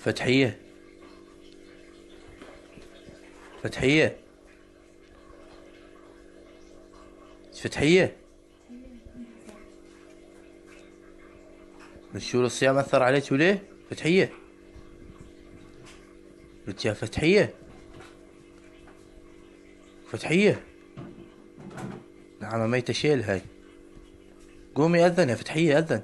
فتحية. فتحية. فتحية. شو الصيام أثر عليك وليه؟ فتحية. قلت يا فتحية. فتحية. نعم ميتة شيل هاي. قومي أذن يا فتحية أذن.